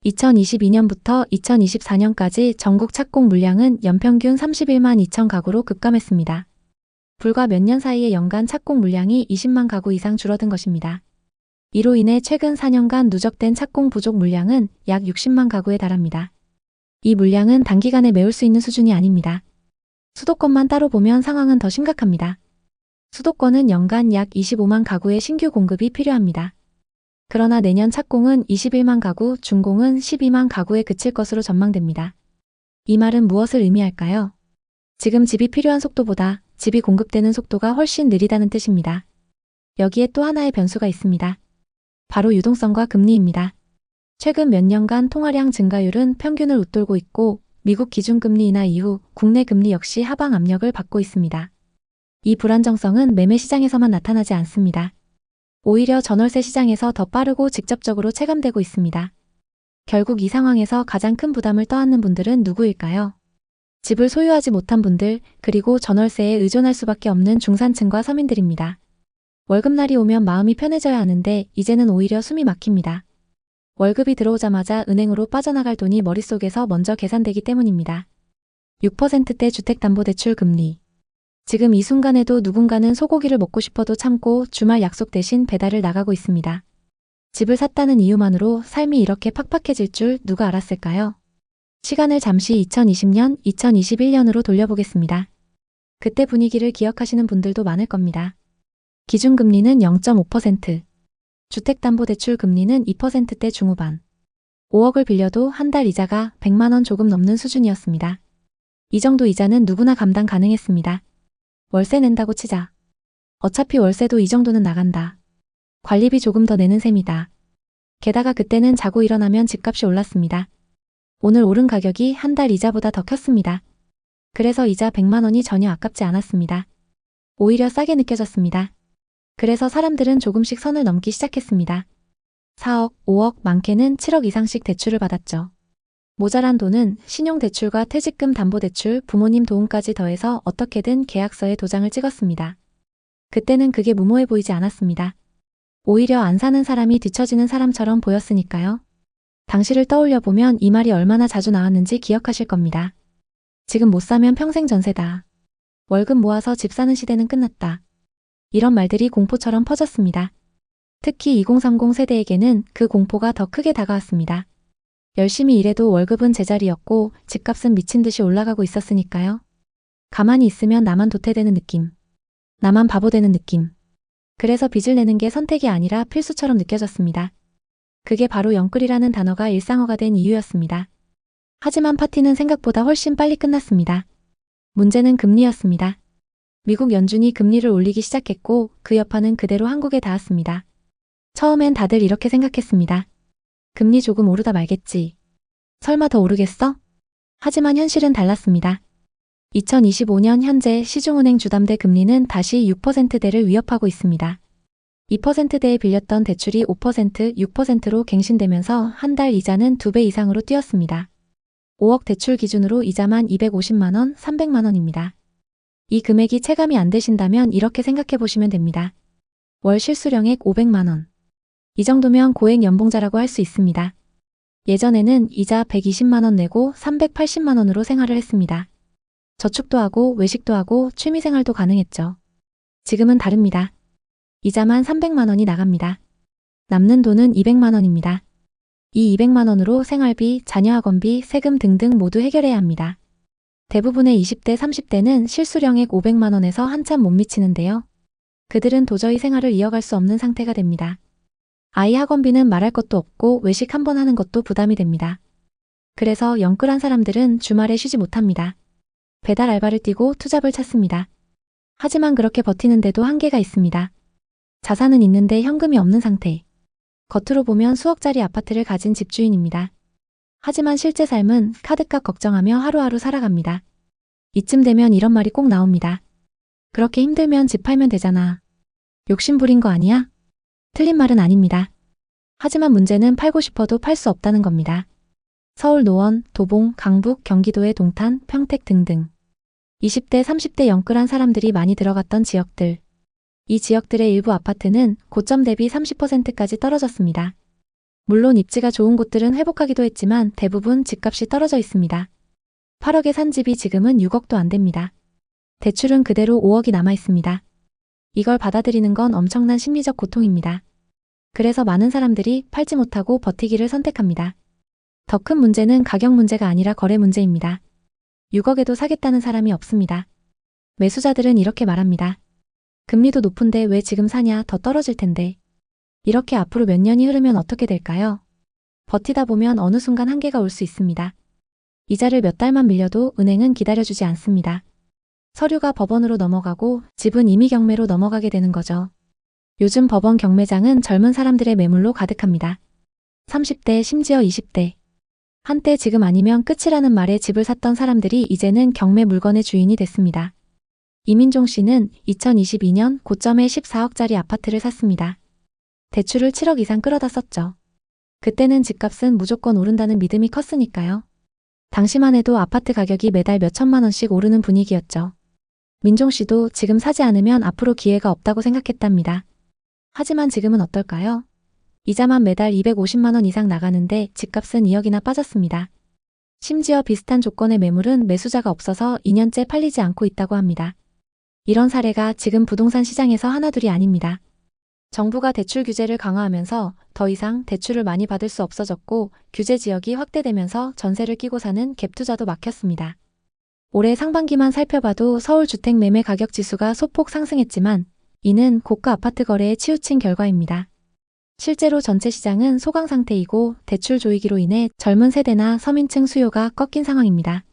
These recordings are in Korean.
2022년부터 2024년까지 전국 착공 물량은 연평균 31만 2천 가구로 급감했습니다. 불과 몇 년 사이에 연간 착공 물량이 20만 가구 이상 줄어든 것입니다. 이로 인해 최근 4년간 누적된 착공 부족 물량은 약 60만 가구에 달합니다. 이 물량은 단기간에 메울 수 있는 수준이 아닙니다. 수도권만 따로 보면 상황은 더 심각합니다. 수도권은 연간 약 25만 가구의 신규 공급이 필요합니다. 그러나 내년 착공은 21만 가구, 준공은 12만 가구에 그칠 것으로 전망됩니다. 이 말은 무엇을 의미할까요? 지금 집이 필요한 속도보다 집이 공급되는 속도가 훨씬 느리다는 뜻입니다. 여기에 또 하나의 변수가 있습니다. 바로 유동성과 금리입니다. 최근 몇 년간 통화량 증가율은 평균을 웃돌고 있고 미국 기준금리 인하 이후 국내 금리 역시 하방 압력을 받고 있습니다. 이 불안정성은 매매 시장에서만 나타나지 않습니다. 오히려 전월세 시장에서 더 빠르고 직접적으로 체감되고 있습니다. 결국 이 상황에서 가장 큰 부담을 떠안는 분들은 누구일까요? 집을 소유하지 못한 분들, 그리고 전월세에 의존할 수밖에 없는 중산층과 서민들입니다. 월급날이 오면 마음이 편해져야 하는데 이제는 오히려 숨이 막힙니다. 월급이 들어오자마자 은행으로 빠져나갈 돈이 머릿속에서 먼저 계산되기 때문입니다. 6%대 주택담보대출 금리. 지금 이 순간에도 누군가는 소고기를 먹고 싶어도 참고 주말 약속 대신 배달을 나가고 있습니다. 집을 샀다는 이유만으로 삶이 이렇게 팍팍해질 줄 누가 알았을까요? 시간을 잠시 2020년, 2021년으로 돌려보겠습니다. 그때 분위기를 기억하시는 분들도 많을 겁니다. 기준금리는 0.5%, 주택담보대출 금리는 2%대 중후반, 5억을 빌려도 한 달 이자가 100만 원 조금 넘는 수준이었습니다. 이 정도 이자는 누구나 감당 가능했습니다. 월세 낸다고 치자. 어차피 월세도 이 정도는 나간다. 관리비 조금 더 내는 셈이다. 게다가 그때는 자고 일어나면 집값이 올랐습니다. 오늘 오른 가격이 한 달 이자보다 더 컸습니다. 그래서 이자 100만 원이 전혀 아깝지 않았습니다. 오히려 싸게 느껴졌습니다. 그래서 사람들은 조금씩 선을 넘기 시작했습니다. 4억, 5억, 많게는 7억 이상씩 대출을 받았죠. 모자란 돈은 신용대출과 퇴직금 담보대출, 부모님 도움까지 더해서 어떻게든 계약서에 도장을 찍었습니다. 그때는 그게 무모해 보이지 않았습니다. 오히려 안 사는 사람이 뒤처지는 사람처럼 보였으니까요. 당시를 떠올려보면 이 말이 얼마나 자주 나왔는지 기억하실 겁니다. 지금 못 사면 평생 전세다. 월급 모아서 집 사는 시대는 끝났다. 이런 말들이 공포처럼 퍼졌습니다. 특히 2030 세대에게는 그 공포가 더 크게 다가왔습니다. 열심히 일해도 월급은 제자리였고 집값은 미친 듯이 올라가고 있었으니까요. 가만히 있으면 나만 도태되는 느낌. 나만 바보 되는 느낌. 그래서 빚을 내는 게 선택이 아니라 필수처럼 느껴졌습니다. 그게 바로 영끌이라는 단어가 일상어가 된 이유였습니다. 하지만 파티는 생각보다 훨씬 빨리 끝났습니다. 문제는 금리였습니다. 미국 연준이 금리를 올리기 시작했고 그 여파는 그대로 한국에 닿았습니다. 처음엔 다들 이렇게 생각했습니다. 금리 조금 오르다 말겠지. 설마 더 오르겠어? 하지만 현실은 달랐습니다. 2025년 현재 시중은행 주담대 금리는 다시 6%대를 위협하고 있습니다. 2%대에 빌렸던 대출이 5%, 6%로 갱신되면서 한 달 이자는 2배 이상으로 뛰었습니다. 5억 대출 기준으로 이자만 250만 원, 300만 원입니다. 이 금액이 체감이 안 되신다면 이렇게 생각해 보시면 됩니다. 월 실수령액 500만 원. 이 정도면 고액 연봉자라고 할 수 있습니다. 예전에는 이자 120만 원 내고 380만 원으로 생활을 했습니다. 저축도 하고 외식도 하고 취미생활도 가능했죠. 지금은 다릅니다. 이자만 300만 원이 나갑니다. 남는 돈은 200만 원입니다. 이 200만 원으로 생활비, 자녀학원비, 세금 등등 모두 해결해야 합니다. 대부분의 20대, 30대는 실수령액 500만 원에서 한참 못 미치는데요. 그들은 도저히 생활을 이어갈 수 없는 상태가 됩니다. 아이 학원비는 말할 것도 없고 외식 한 번 하는 것도 부담이 됩니다. 그래서 영끌한 사람들은 주말에 쉬지 못합니다. 배달 알바를 뛰고 투잡을 찾습니다. 하지만 그렇게 버티는데도 한계가 있습니다. 자산은 있는데 현금이 없는 상태. 겉으로 보면 수억짜리 아파트를 가진 집주인입니다. 하지만 실제 삶은 카드값 걱정하며 하루하루 살아갑니다. 이쯤 되면 이런 말이 꼭 나옵니다. 그렇게 힘들면 집 팔면 되잖아. 욕심 부린 거 아니야? 틀린 말은 아닙니다. 하지만 문제는 팔고 싶어도 팔 수 없다는 겁니다. 서울 노원, 도봉, 강북, 경기도의 동탄, 평택 등등. 20대, 30대 영끌한 사람들이 많이 들어갔던 지역들. 이 지역들의 일부 아파트는 고점 대비 30%까지 떨어졌습니다. 물론 입지가 좋은 곳들은 회복하기도 했지만 대부분 집값이 떨어져 있습니다. 8억에 산 집이 지금은 6억도 안 됩니다. 대출은 그대로 5억이 남아 있습니다. 이걸 받아들이는 건 엄청난 심리적 고통입니다. 그래서 많은 사람들이 팔지 못하고 버티기를 선택합니다. 더 큰 문제는 가격 문제가 아니라 거래 문제입니다. 6억에도 사겠다는 사람이 없습니다. 매수자들은 이렇게 말합니다. 금리도 높은데 왜 지금 사냐, 더 떨어질 텐데. 이렇게 앞으로 몇 년이 흐르면 어떻게 될까요? 버티다 보면 어느 순간 한계가 올 수 있습니다. 이자를 몇 달만 밀려도 은행은 기다려주지 않습니다. 서류가 법원으로 넘어가고 집은 이미 경매로 넘어가게 되는 거죠. 요즘 법원 경매장은 젊은 사람들의 매물로 가득합니다. 30대, 심지어 20대. 한때 지금 아니면 끝이라는 말에 집을 샀던 사람들이 이제는 경매 물건의 주인이 됐습니다. 이민종 씨는 2022년 고점에 14억짜리 아파트를 샀습니다. 대출을 7억 이상 끌어다 썼죠. 그때는 집값은 무조건 오른다는 믿음이 컸으니까요. 당시만 해도 아파트 가격이 매달 몇 천만 원씩 오르는 분위기였죠. 민종 씨도 지금 사지 않으면 앞으로 기회가 없다고 생각했답니다. 하지만 지금은 어떨까요? 이자만 매달 250만 원 이상 나가는데 집값은 2억이나 빠졌습니다. 심지어 비슷한 조건의 매물은 매수자가 없어서 2년째 팔리지 않고 있다고 합니다. 이런 사례가 지금 부동산 시장에서 하나둘이 아닙니다. 정부가 대출 규제를 강화하면서 더 이상 대출을 많이 받을 수 없어졌고 규제 지역이 확대되면서 전세를 끼고 사는 갭 투자도 막혔습니다. 올해 상반기만 살펴봐도 서울 주택 매매 가격 지수가 소폭 상승했지만 이는 고가 아파트 거래에 치우친 결과입니다. 실제로 전체 시장은 소강 상태이고 대출 조이기로 인해 젊은 세대나 서민층 수요가 꺾인 상황입니다.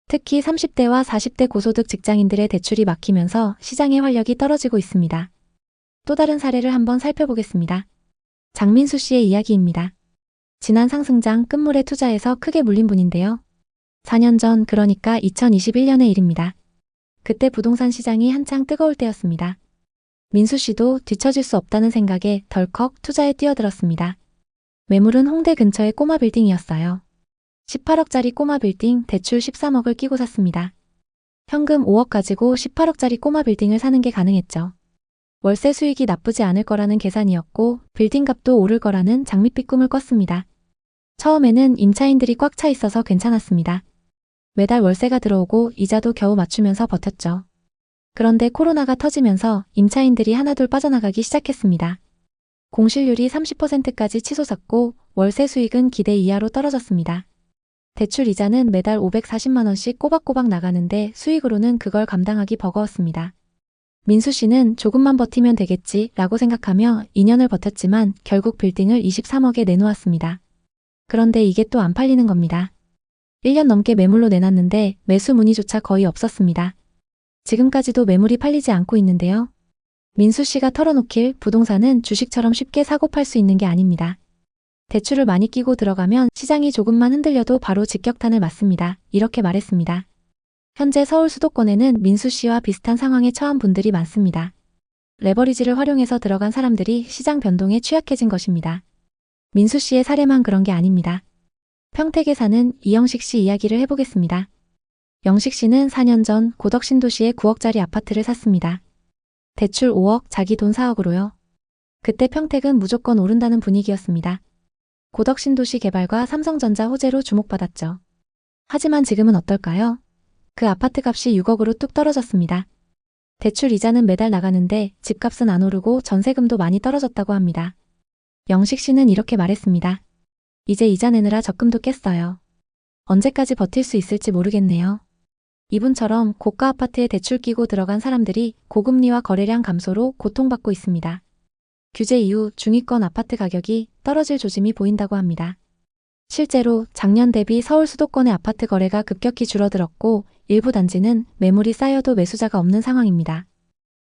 특히 30대와 40대 고소득 직장인들의 대출이 막히면서 시장의 활력이 떨어지고 있습니다. 또 다른 사례를 한번 살펴보겠습니다. 장민수 씨의 이야기입니다. 지난 상승장 끝물에 투자해서 크게 물린 분인데요. 4년 전, 그러니까 2021년의 일입니다. 그때 부동산 시장이 한창 뜨거울 때였습니다. 민수 씨도 뒤처질 수 없다는 생각에 덜컥 투자에 뛰어들었습니다. 매물은 홍대 근처의 꼬마 빌딩이었어요. 18억짜리 꼬마 빌딩 대출 13억을 끼고 샀습니다. 현금 5억 가지고 18억짜리 꼬마 빌딩을 사는 게 가능했죠. 월세 수익이 나쁘지 않을 거라는 계산이었고 빌딩 값도 오를 거라는 장밋빛 꿈을 꿨습니다. 처음에는 임차인들이 꽉 차 있어서 괜찮았습니다. 매달 월세가 들어오고 이자도 겨우 맞추면서 버텼죠. 그런데 코로나가 터지면서 임차인들이 하나둘 빠져나가기 시작했습니다. 공실률이 30%까지 치솟았고 월세 수익은 기대 이하로 떨어졌습니다. 대출 이자는 매달 540만 원씩 꼬박꼬박 나가는데 수익으로는 그걸 감당하기 버거웠습니다. 민수 씨는 조금만 버티면 되겠지 라고 생각하며 2년을 버텼지만 결국 빌딩을 23억에 내놓았습니다. 그런데 이게 또 안 팔리는 겁니다. 1년 넘게 매물로 내놨는데 매수 문의조차 거의 없었습니다. 지금까지도 매물이 팔리지 않고 있는데요. 민수 씨가 털어놓길 부동산은 주식처럼 쉽게 사고 팔 수 있는 게 아닙니다. 대출을 많이 끼고 들어가면 시장이 조금만 흔들려도 바로 직격탄을 맞습니다. 이렇게 말했습니다. 현재 서울 수도권에는 민수 씨와 비슷한 상황에 처한 분들이 많습니다. 레버리지를 활용해서 들어간 사람들이 시장 변동에 취약해진 것입니다. 민수 씨의 사례만 그런 게 아닙니다. 평택에 사는 이영식 씨 이야기를 해보겠습니다. 영식 씨는 4년 전 고덕 신도시에 9억짜리 아파트를 샀습니다. 대출 5억, 자기 돈 4억으로요. 그때 평택은 무조건 오른다는 분위기였습니다. 고덕 신도시 개발과 삼성전자 호재로 주목받았죠. 하지만 지금은 어떨까요? 그 아파트 값이 6억으로 뚝 떨어졌습니다. 대출 이자는 매달 나가는데 집값은 안 오르고 전세금도 많이 떨어졌다고 합니다. 영식 씨는 이렇게 말했습니다. 이제 이자 내느라 적금도 깼어요. 언제까지 버틸 수 있을지 모르겠네요. 이분처럼 고가 아파트에 대출 끼고 들어간 사람들이 고금리와 거래량 감소로 고통받고 있습니다. 규제 이후 중위권 아파트 가격이 떨어질 조짐이 보인다고 합니다. 실제로 작년 대비 서울 수도권의 아파트 거래가 급격히 줄어들었고 일부 단지는 매물이 쌓여도 매수자가 없는 상황입니다.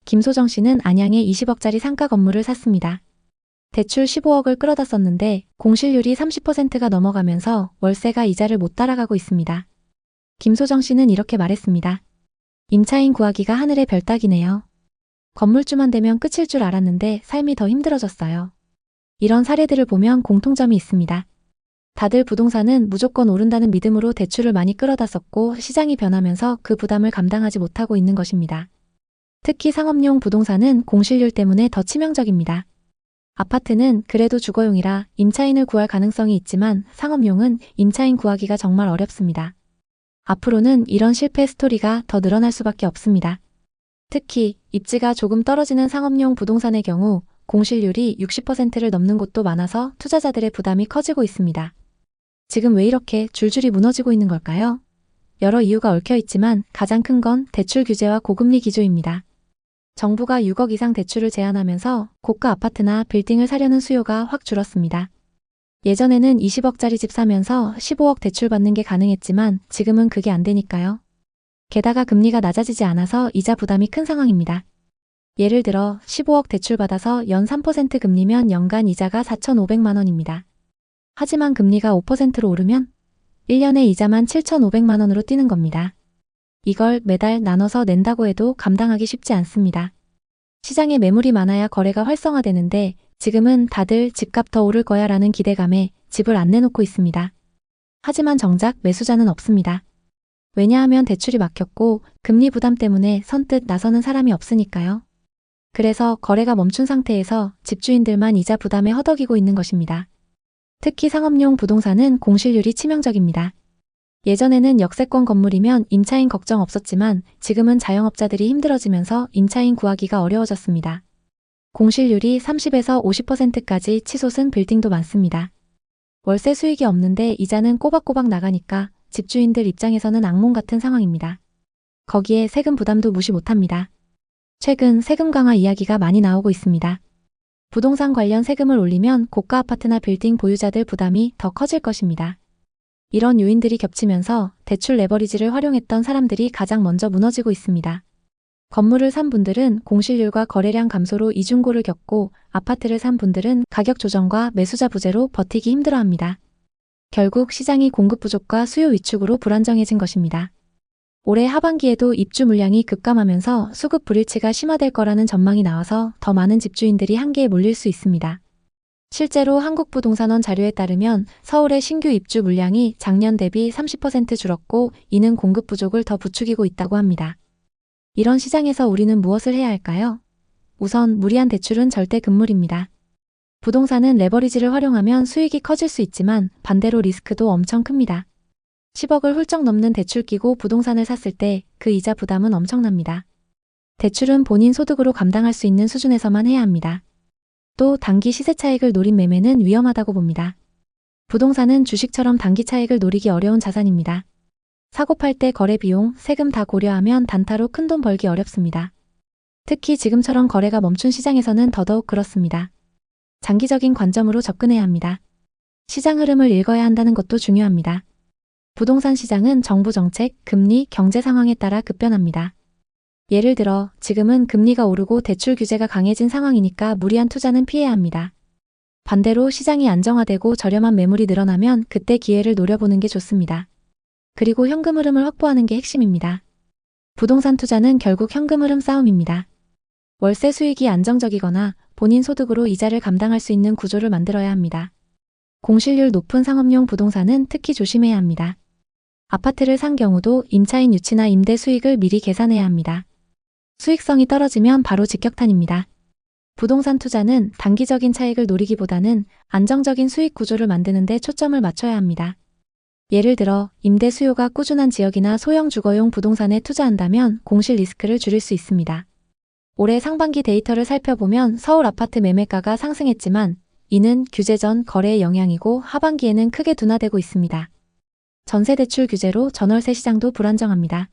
김소정 씨는 안양에 20억짜리 상가 건물을 샀습니다. 대출 15억을 끌어다 썼는데 공실률이 30%가 넘어가면서 월세가 이자를 못 따라가고 있습니다. 김소정 씨는 이렇게 말했습니다. 임차인 구하기가 하늘의 별 따기네요. 건물주만 되면 끝일 줄 알았는데 삶이 더 힘들어졌어요. 이런 사례들을 보면 공통점이 있습니다. 다들 부동산은 무조건 오른다는 믿음으로 대출을 많이 끌어다 썼고 시장이 변하면서 그 부담을 감당하지 못하고 있는 것입니다. 특히 상업용 부동산은 공실률 때문에 더 치명적입니다. 아파트는 그래도 주거용이라 임차인을 구할 가능성이 있지만 상업용은 임차인 구하기가 정말 어렵습니다. 앞으로는 이런 실패 스토리가 더 늘어날 수밖에 없습니다. 특히 입지가 조금 떨어지는 상업용 부동산의 경우 공실률이 60%를 넘는 곳도 많아서 투자자들의 부담이 커지고 있습니다. 지금 왜 이렇게 줄줄이 무너지고 있는 걸까요? 여러 이유가 얽혀 있지만 가장 큰 건 대출 규제와 고금리 기조입니다. 정부가 6억 이상 대출을 제한하면서 고가 아파트나 빌딩을 사려는 수요가 확 줄었습니다. 예전에는 20억짜리 집 사면서 15억 대출 받는 게 가능했지만 지금은 그게 안 되니까요. 게다가 금리가 낮아지지 않아서 이자 부담이 큰 상황입니다. 예를 들어 15억 대출 받아서 연 3% 금리면 연간 이자가 4,500만 원입니다. 하지만 금리가 5%로 오르면 1년에 이자만 7,500만 원으로 뛰는 겁니다. 이걸 매달 나눠서 낸다고 해도 감당하기 쉽지 않습니다. 시장에 매물이 많아야 거래가 활성화되는데 지금은 다들 집값 더 오를 거야 라는 기대감에 집을 안 내놓고 있습니다. 하지만 정작 매수자는 없습니다. 왜냐하면 대출이 막혔고 금리 부담 때문에 선뜻 나서는 사람이 없으니까요. 그래서 거래가 멈춘 상태에서 집주인들만 이자 부담에 허덕이고 있는 것입니다. 특히 상업용 부동산은 공실률이 치명적입니다. 예전에는 역세권 건물이면 임차인 걱정 없었지만 지금은 자영업자들이 힘들어지면서 임차인 구하기가 어려워졌습니다. 공실률이 30에서 50%까지 치솟은 빌딩도 많습니다. 월세 수익이 없는데 이자는 꼬박꼬박 나가니까 집주인들 입장에서는 악몽 같은 상황입니다. 거기에 세금 부담도 무시 못합니다. 최근 세금 강화 이야기가 많이 나오고 있습니다. 부동산 관련 세금을 올리면 고가 아파트나 빌딩 보유자들 부담이 더 커질 것입니다. 이런 요인들이 겹치면서 대출 레버리지를 활용했던 사람들이 가장 먼저 무너지고 있습니다. 건물을 산 분들은 공실률과 거래량 감소로 이중고를 겪고 아파트를 산 분들은 가격 조정과 매수자 부재로 버티기 힘들어합니다. 결국 시장이 공급 부족과 수요 위축으로 불안정해진 것입니다. 올해 하반기에도 입주 물량이 급감하면서 수급 불일치가 심화될 거라는 전망이 나와서 더 많은 집주인들이 한계에 몰릴 수 있습니다. 실제로 한국부동산원 자료에 따르면 서울의 신규 입주 물량이 작년 대비 30% 줄었고 이는 공급 부족을 더 부추기고 있다고 합니다. 이런 시장에서 우리는 무엇을 해야 할까요? 우선 무리한 대출은 절대 금물입니다. 부동산은 레버리지를 활용하면 수익이 커질 수 있지만 반대로 리스크도 엄청 큽니다. 10억을 훌쩍 넘는 대출 끼고 부동산을 샀을 때 그 이자 부담은 엄청납니다. 대출은 본인 소득으로 감당할 수 있는 수준에서만 해야 합니다. 또 단기 시세 차익을 노린 매매는 위험하다고 봅니다. 부동산은 주식처럼 단기 차익을 노리기 어려운 자산입니다. 사고 팔 때 거래 비용, 세금 다 고려하면 단타로 큰돈 벌기 어렵습니다. 특히 지금처럼 거래가 멈춘 시장에서는 더더욱 그렇습니다. 장기적인 관점으로 접근해야 합니다. 시장 흐름을 읽어야 한다는 것도 중요합니다. 부동산 시장은 정부 정책, 금리, 경제 상황에 따라 급변합니다. 예를 들어 지금은 금리가 오르고 대출 규제가 강해진 상황이니까 무리한 투자는 피해야 합니다. 반대로 시장이 안정화되고 저렴한 매물이 늘어나면 그때 기회를 노려보는 게 좋습니다. 그리고 현금 흐름을 확보하는 게 핵심입니다. 부동산 투자는 결국 현금 흐름 싸움입니다. 월세 수익이 안정적이거나 본인 소득으로 이자를 감당할 수 있는 구조를 만들어야 합니다. 공실률 높은 상업용 부동산은 특히 조심해야 합니다. 아파트를 산 경우도 임차인 유치나 임대 수익을 미리 계산해야 합니다. 수익성이 떨어지면 바로 직격탄입니다. 부동산 투자는 단기적인 차익을 노리기보다는 안정적인 수익 구조를 만드는 데 초점을 맞춰야 합니다. 예를 들어 임대 수요가 꾸준한 지역이나 소형 주거용 부동산에 투자한다면 공실 리스크를 줄일 수 있습니다. 올해 상반기 데이터를 살펴보면 서울 아파트 매매가가 상승했지만 이는 규제 전 거래의 영향이고 하반기에는 크게 둔화되고 있습니다. 전세대출 규제로 전월세 시장도 불안정합니다.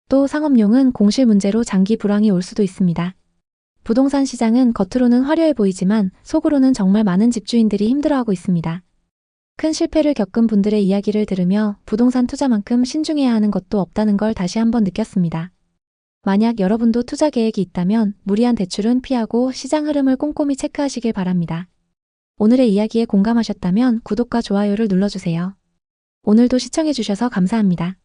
또 상업용은 공실 문제로 장기 불황이 올 수도 있습니다. 부동산 시장은 겉으로는 화려해 보이지만 속으로는 정말 많은 집주인들이 힘들어하고 있습니다. 큰 실패를 겪은 분들의 이야기를 들으며 부동산 투자만큼 신중해야 하는 것도 없다는 걸 다시 한번 느꼈습니다. 만약 여러분도 투자 계획이 있다면 무리한 대출은 피하고 시장 흐름을 꼼꼼히 체크하시길 바랍니다. 오늘의 이야기에 공감하셨다면 구독과 좋아요를 눌러주세요. 오늘도 시청해주셔서 감사합니다.